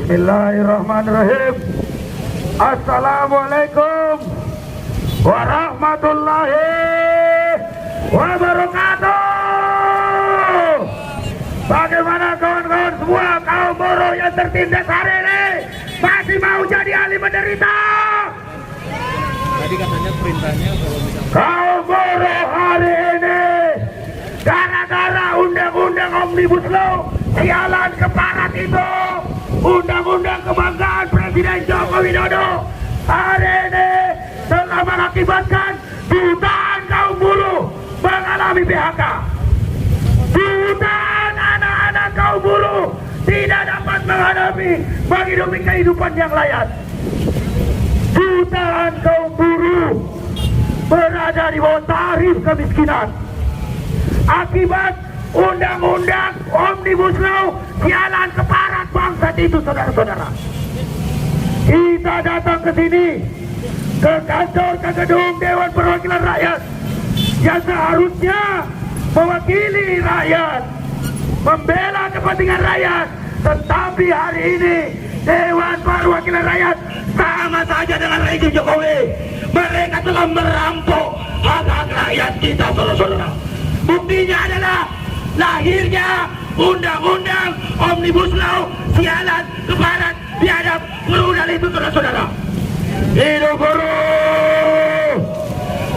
Bismillahirrahmanirrahim. Assalamualaikum warahmatullahi wabarakatuh. Bagaimana kawan-kawan semua kaum buruh yang tertindas hari ini masih mau jadi ahli menderita? Tadi katanya perintahnya kalau misalkan Kaum buruh hari ini gara-gara undang-undang Omnibus Law sialan keparat itu, undang-undang kebanggaan Presiden Joko Widodo hari ini telah mengakibatkan jutaan kaum buruh mengalami PHK. Jutaan anak-anak kaum buruh tidak dapat menghidupi kehidupan yang layak. Jutaan kaum buruh berada di bawah tarif kemiskinan akibat undang-undang Omnibus Law sialan keparat bangsat itu, saudara-saudara. Kita datang ke sini, ke kantor, ke gedung Dewan Perwakilan Rakyat yang seharusnya mewakili rakyat, membela kepentingan rakyat, tetapi hari ini Dewan Perwakilan Rakyat sama saja dengan rezim Jokowi. Mereka telah merampok hak-hak rakyat kita, saudara-saudara. Buktinya adalah lahirnya undang-undang Omnibus Law sialan keparat biadab perundang itu, saudara-saudara. Hidup buruh!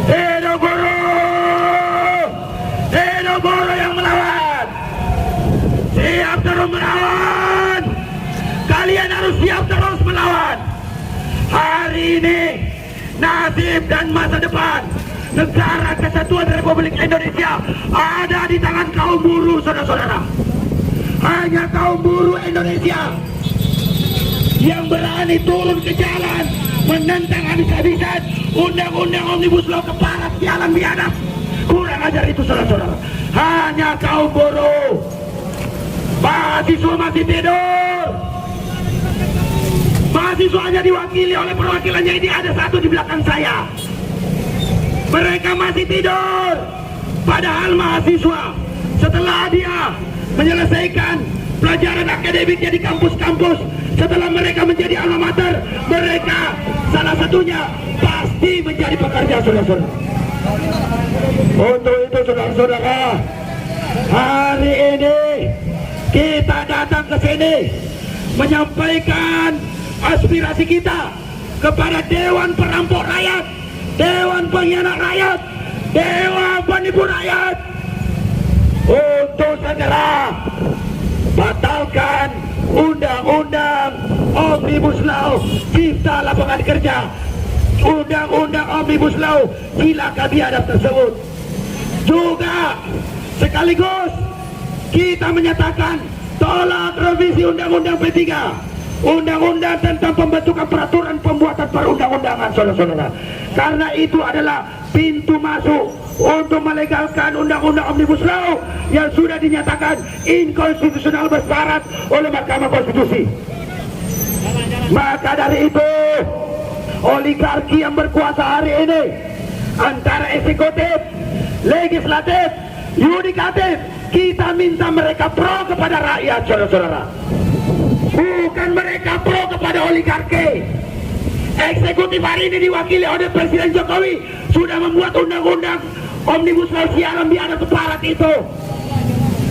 Hidup buruh! Hidup buruh yang melawan! Siap terus melawan! Kalian harus siap terus melawan. Hari ini nasib dan masa depan Negara Kesatuan Republik Indonesia ada di tangan kaum buruh, saudara-saudara. Hanya kaum buruh Indonesia yang berani turun ke jalan menentang habis-habisan undang-undang Omnibus Law keparat sialan biadab kurang ajar itu, saudara-saudara. Hanya kaum buruh. Mahasiswa masih tidur. Mahasiswanya diwakili oleh perwakilannya, ini ada satu di belakang saya. Mereka masih tidur. Padahal mahasiswa setelah dia menyelesaikan pelajaran akademiknya di kampus-kampus, setelah mereka menjadi alma mater, mereka salah satunya pasti menjadi pekerja, saudara-saudara. Untuk itu, saudara-saudara, hari ini kita datang ke sini menyampaikan aspirasi kita kepada Dewan Perampok Rakyat, Dewan Pengkhianat Rakyat, Dewan Penipu Rakyat, untuk segera batalkan undang-undang Omnibus Law Cipta Lapangan Kerja, undang-undang Omnibus Law silakan biadab tersebut. Juga sekaligus kita menyatakan tolak revisi undang-undang P3, undang-undang tentang pembentukan peraturan pembuatan perundang-undangan, saudara-saudara. Karena itu adalah pintu masuk untuk melegalkan undang-undang Omnibus Law yang sudah dinyatakan inkonstitusional bersyarat oleh Mahkamah Konstitusi. Maka dari itu, oligarki yang berkuasa hari ini antara eksekutif, legislatif, yudikatif, kita minta mereka pro kepada rakyat, saudara-saudara. Bukan mereka pro kepada oligarki. Eksekutif hari ini diwakili oleh Presiden Jokowi sudah membuat undang-undang Omnibus Law sialan biadab keparat itu.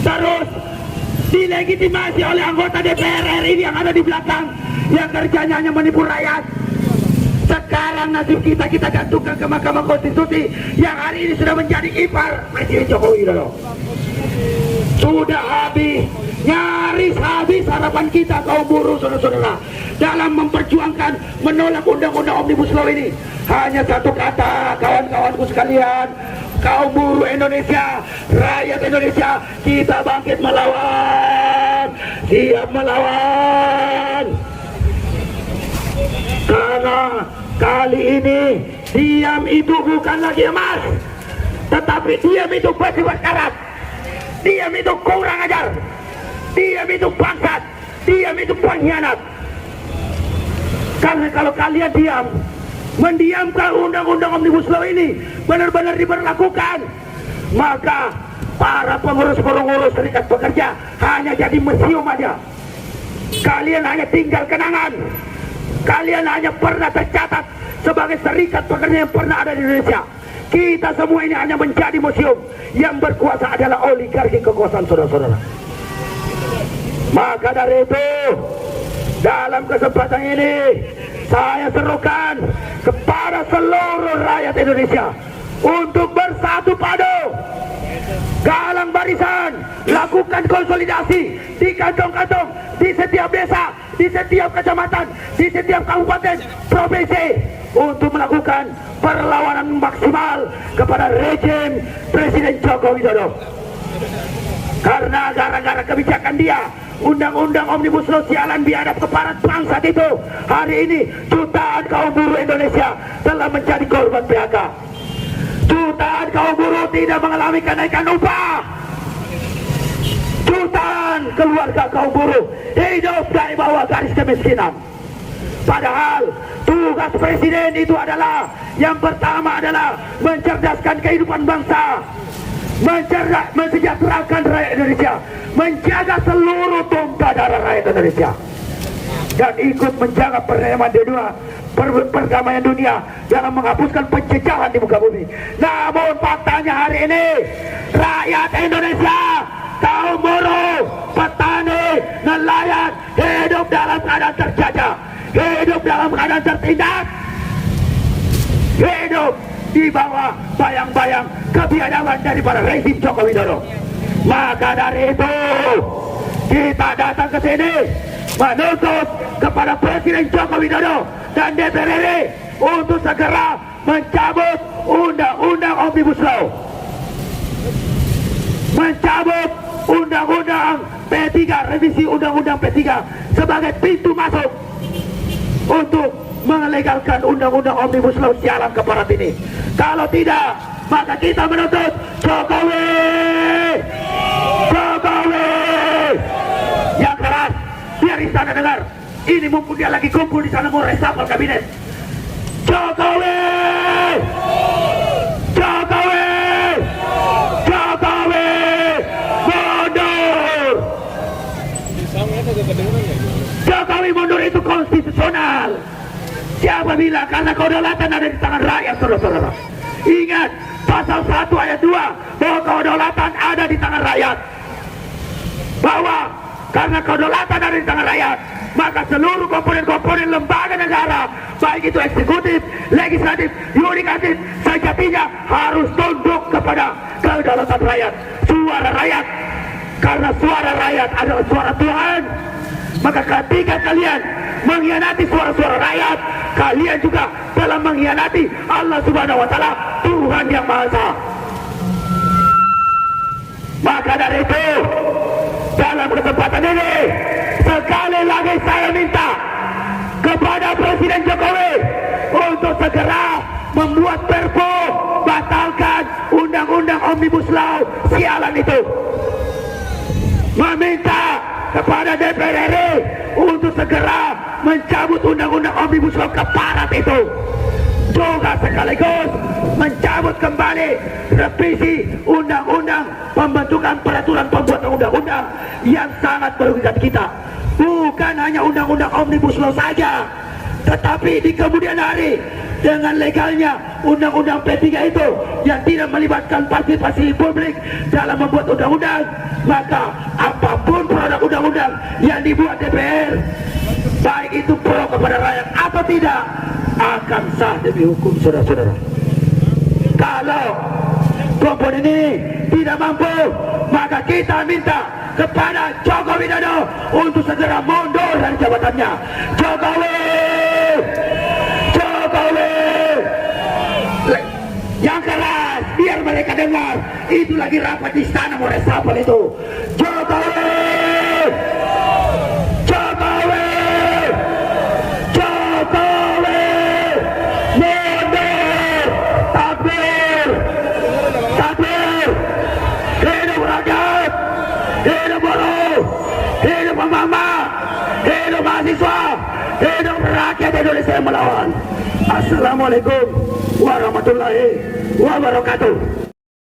Terus dilegitimasi oleh anggota DPR RI yang ada di belakang, yang kerjanya hanya menipu rakyat. Sekarang nasib kita gantungkan ke Mahkamah Konstitusi yang hari ini sudah menjadi ipar Presiden Jokowi Widodo. Sudah habis, nyaris habis harapan kita kaum buruh, saudara-saudara, dalam memperjuangkan menolak undang-undang Omnibus Law ini. Hanya satu kata, kawan-kawanku sekalian, kaum buruh Indonesia, rakyat Indonesia, kita bangkit melawan, siap melawan. Karena kali ini diam itu bukan lagi emas, tetapi diam itu pasti berkarat. Diam itu kurang ajar, diam itu bangsat, diam itu pengkhianat. Karena kalau kalian diam, mendiamkan undang-undang Omnibus Law ini benar-benar diberlakukan, maka para pengurus-pengurus serikat pekerja hanya jadi museum aja. Kalian hanya tinggal kenangan. Kalian hanya pernah tercatat sebagai serikat pekerja yang pernah ada di Indonesia. Kita semua ini hanya menjadi museum. Yang berkuasa adalah oligarki kekuasaan, saudara-saudara. Maka dari itu, dalam kesempatan ini saya serukan kepada seluruh rakyat Indonesia untuk bersatu padu, galang barisan, lakukan konsolidasi di kantong-kantong, di setiap desa, di setiap kecamatan, di setiap kabupaten, provinsi, untuk melakukan perlawanan maksimal kepada rejim Presiden Joko Widodo. Karena gara-gara kebijakan dia, Undang-Undang Omnibus Law sialan biadab keparat bangsat itu, hari ini jutaan kaum buruh Indonesia telah menjadi korban PHK. Jutaan kaum buruh tidak mengalami kenaikan upah. Jutaan keluarga kaum buruh hidup dari bawah garis kemiskinan. Padahal tugas presiden itu adalah, yang pertama adalah mencerdaskan kehidupan bangsa, mensejahterakan rakyat Indonesia, menjaga seluruh tumpah darah rakyat Indonesia, dan ikut menjaga perdamaian dunia dalam menghapuskan penjajahan di muka bumi. Namun faktanya hari ini rakyat Indonesia, kaum buruh, petani, nelayan hidup dalam keadaan terjajah, hidup dalam keadaan tertindas, hidup di bawah bayang-bayang kebiadaban daripada rezim Joko Widodo. Maka dari itu kita datang ke sini menuntut kepada Presiden Joko Widodo dan DPR RI untuk segera mencabut Undang-Undang Omnibus Law, mencabut Undang-Undang P3, revisi Undang-Undang P3 sebagai pintu masuk untuk melegalkan Undang-Undang Omnibus Law sialan keparat ini. Kalau tidak, maka kita menuntut Jokowi yang keras, biar istana dengar. Ini mumpung dia lagi kumpul di sana mau resapel kabinet. Jokowi mundur. Jokowi mundur itu konstitusional. Siapa bilang? Karena kedaulatan ada di tangan rakyat, saudara-saudara. Ingat pasal 1 ayat 2 bahwa kedaulatan ada di tangan rakyat. Bahwa karena kedaulatan ada di tangan rakyat, maka seluruh komponen-komponen lembaga negara, baik itu eksekutif, legislatif, yudikatif, sejatinya harus tunduk kepada kedaulatan rakyat, suara rakyat. Karena suara rakyat adalah suara Tuhan. Maka ketika kalian mengkhianati suara-suara rakyat, kalian juga telah mengkhianati Allah Subhanahu wa Ta'ala, Tuhan yang Maha Esa. Maka dari itu, dalam kesempatan ini sekali lagi saya minta kepada Presiden Jokowi untuk segera membuat Perpu batalkan Undang-Undang Omnibus Law sialan itu. Meminta kepada DPR RI untuk segera mencabut Undang-Undang Omnibus Law keparat itu. Juga sekaligus mencabut kembali revisi Undang-Undang pembentukan peraturan pembuatan undang-undang yang sangat merugikan kita. Bukan hanya Undang-Undang Omnibus Law saja, tetapi di kemudian hari dengan legalnya Undang-Undang P3 itu yang tidak melibatkan partisipasi publik dalam membuat undang-undang, maka apapun produk undang-undang yang dibuat DPR, baik itu pro kepada rakyat atau tidak, akan sah demi hukum, saudara-saudara. Kalau komponen ini tidak mampu, maka kita minta kepada Joko Widodo untuk segera mundur dari jabatannya. Jokowi yang keras, biar mereka dengar. Itu lagi rapat di istana mau resapel itu. Jokowi mundur. Takbir, hidup rakyat, hidup buruh, hidup mama, hidup mahasiswa, hidup rakyat Indonesia yang melawan. Assalamualaikum warahmatullahi wabarakatuh.